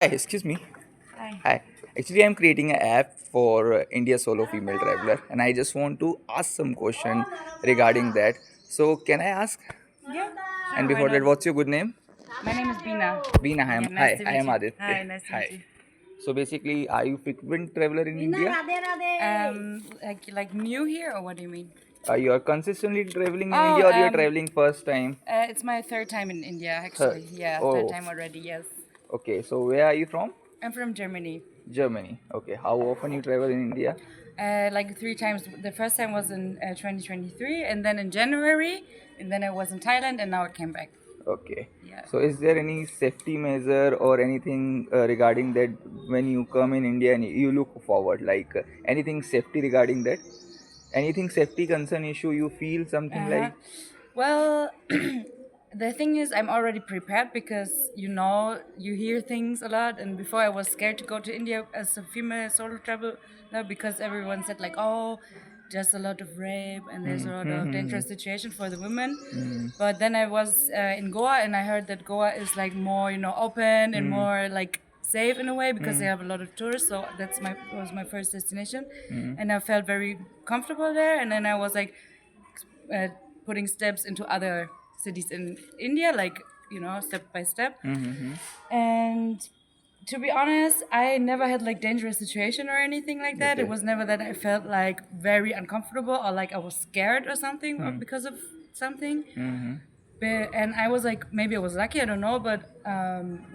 Hi, excuse me. Hi. Hi. Actually, I'm creating an app for India Solo Female Traveler, and I just want to ask some question regarding that. So, can I ask? Yeah, And sure, why before that, not? what's your good name? My name is Bina. Beena. Yeah, nice Hi, to I meet am you. Aditya. Hi, nice to meet Hi. you. So basically, are you frequent traveler in India? Like new here, or what do you mean? You are consistently traveling in Oh, India, or you are traveling first time? it's my third time in India, Third. actually. Yeah, third Oh, time already. Yes, okay. So where are you from? I'm from Germany. Germany. Okay. How often you travel in India? Like three times. The first time was in 2023, and then in January, and then I was in Thailand, and now I came back. Okay. Yeah. So, is there any safety measure or anything regarding that when you come in India and you look forward? Like anything safety regarding that? Anything safety concern issue you feel something Uh-huh. like? Well, the thing is, I'm already prepared because you hear things a lot. And before, I was scared to go to India as a female solo traveler because everyone said like, "Oh, there's a lot of rape and there's a lot of Mm-hmm. dangerous situation for the women." But then I was in Goa, and I heard that Goa is like more, open and Mm-hmm. more like safe in a way because they Mm-hmm. have a lot of tourists. So was my first destination, and I felt very comfortable there. And then I was like uh, putting steps into other cities in India, like step by step. Mm-hmm. And to be honest, I never had like dangerous situation or anything like that. It Okay. was never that I felt like very uncomfortable or like I was scared or something or because of something. Mm-hmm. And I was like, maybe I was lucky, I don't know, but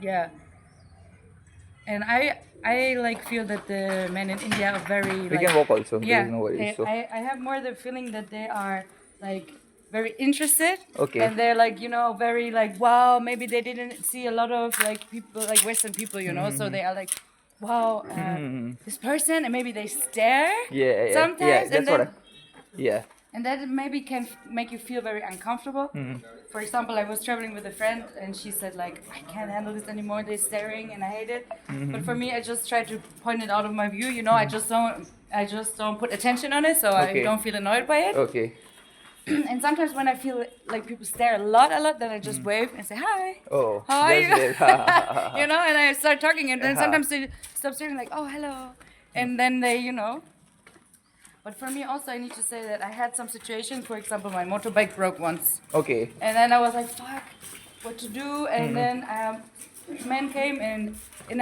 yeah. And I like feel that the men in India are very We like, can walk also. There is yeah, no worries. they So, I have more the feeling that they are like very interested, okay. and they're like very like, wow, maybe they didn't see a lot of like people like Western people, so Mm-hmm. they are like, wow, Mm-hmm. this person, and maybe they stare Yeah, yeah, yeah. sometimes, That's what. Yeah. and that maybe can make you feel very uncomfortable. For example, I was traveling with a friend, and she said like, I can't handle this anymore, they're staring and I hate it. But for me, I just try to point it out of my view, I just don't put attention on it, so I Okay. don't feel annoyed by it. Okay. And sometimes when I feel like people stare a lot, then I just wave and say hi, Oh, how are just you? wait. And I start talking, and then Uh-huh. sometimes they stop staring like, oh, hello, and then they. But for me also, I need to say that I had some situations. For example, my motorbike broke once, Okay. and then I was like, fuck, what to do? And then man came, and in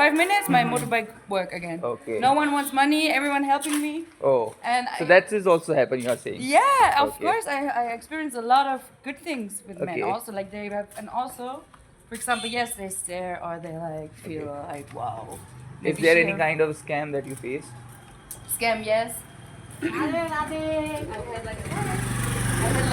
5 minutes my motorbike worked again. Okay. No one wants money, everyone helping me. Oh, And so I, that is also happen. You are saying? yeah, of Okay. course, I experienced a lot of good things with men Okay. also. Like they have, and also, for example, yes, they stare or they like feel Okay. like, wow, Is maybe there she any have kind of scam that you faced? scam, yes. I had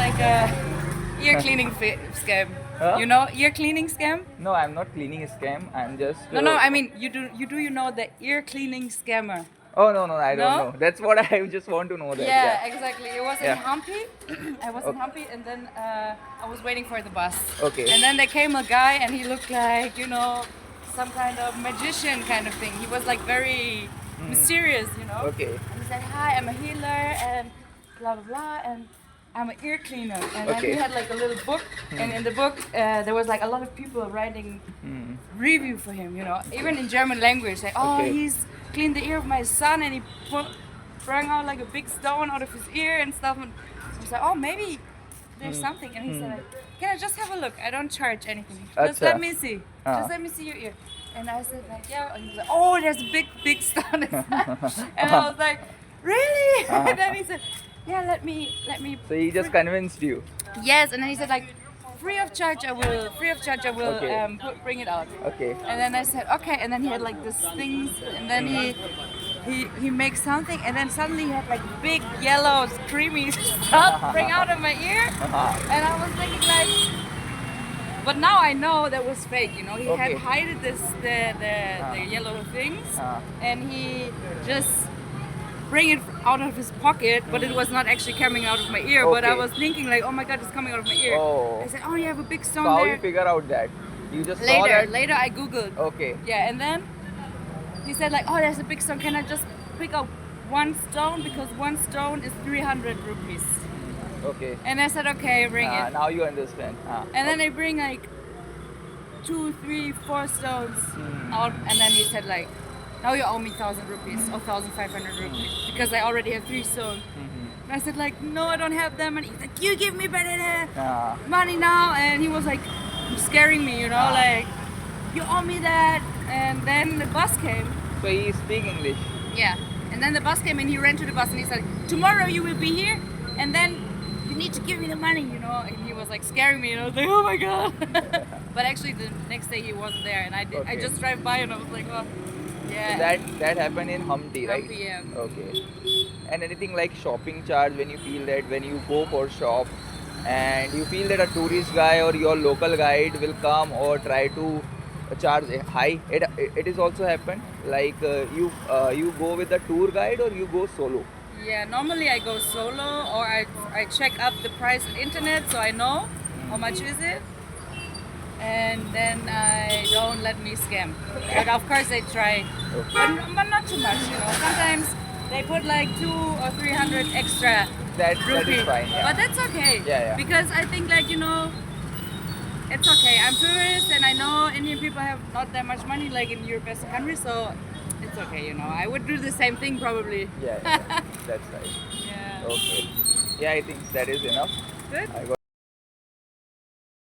like a ear cleaning scam. Huh? Ear cleaning scam? No, I'm not cleaning a scam. I'm just. No. I mean, you know the ear cleaning scammer? Oh no, no, I don't No? know. That's what I just want to know. That. Yeah, Yeah. exactly. It was in Yeah. Hampi. I was in Okay. Hampi, and then I was waiting for the bus. Okay. And then there came a guy, and he looked like some kind of magician kind of thing. He was like very mysterious. Okay. And he said, "Hi, I'm a healer, and blah blah blah, and I'm an ear cleaner." And then he Okay. had like a little book, and in the book there was like a lot of people writing review for him. Even in German language, like, "Oh, Okay. he's cleaned the ear of my son, and he brought out like a big stone out of his ear and stuff." And I was like, "Oh, maybe there's something." And he said, like, "Can I just have a look? I don't charge anything. Just Acha. let me see. Ah. Just let me see your ear." And I said, like, "Yeah." And he was like, "Oh, there's a big stone." And I was like, "Really?" And then he said, "Yeah, let me." So he just convinced you. Yes, and then he said like, free of charge I will Okay. bring it out. Okay. And then I said, okay. And then he had like these things, and then he makes something, and then suddenly he had like big yellow creamy stuff bring out of my ear, and I was thinking like, but now I know that was fake. He had Okay. hided the yellow things, and he just bring it out of his pocket, but it was not actually coming out of my ear. But I Okay. was thinking like, oh my god, it's coming out of my ear. Oh. I said, oh, you have a big So stone how there. you figure out that? You just saw Later, that? later I googled. Okay. Yeah, and then he said like, oh, there's a big stone. Can I just pick up one stone, because one stone is 300 rupees? Okay. And I said, okay, bring it. Now you understand. And then they bring like 2, 3, 4 stones out, and then he said like, now you owe me 1,000 rupees or 1,500 rupees because I already have 3 stones. And I said like, no, I don't have them, and he's like, you give me better Ah. money now, and he was like scaring me, you know, like you owe me that, and then the bus came. So he speak English. Yeah. And then the bus came and he ran to the bus and he said, tomorrow you will be here and then you need to give me the money, you know. And he was like scaring me and I was like, oh my god. But actually the next day he wasn't there and I Okay. just drove by and I was like, oh yeah. That happened in Humpty, right? Humpty, yeah. Okay. And anything like shopping charge when you feel that when you go for shop and you feel that a tourist guy or your local guide will come or try to charge high. It is also happened like you go with a tour guide or you go solo. Yeah, normally I go solo or I check up the price on internet so I know how much is it. And then I don't let me scam. But of course they try. But not too much, you know. Sometimes they put like 200 or 300 extra That rupee. is fine. Yeah. But that's okay. Yeah. Because I think like, you know, it's okay. I'm tourist and I know Indian people have not that much money like in European countries, so it's okay, you know. I would do the same thing probably. Yeah. That's right. Yeah. Okay. Yeah, I think that is enough. Good. I got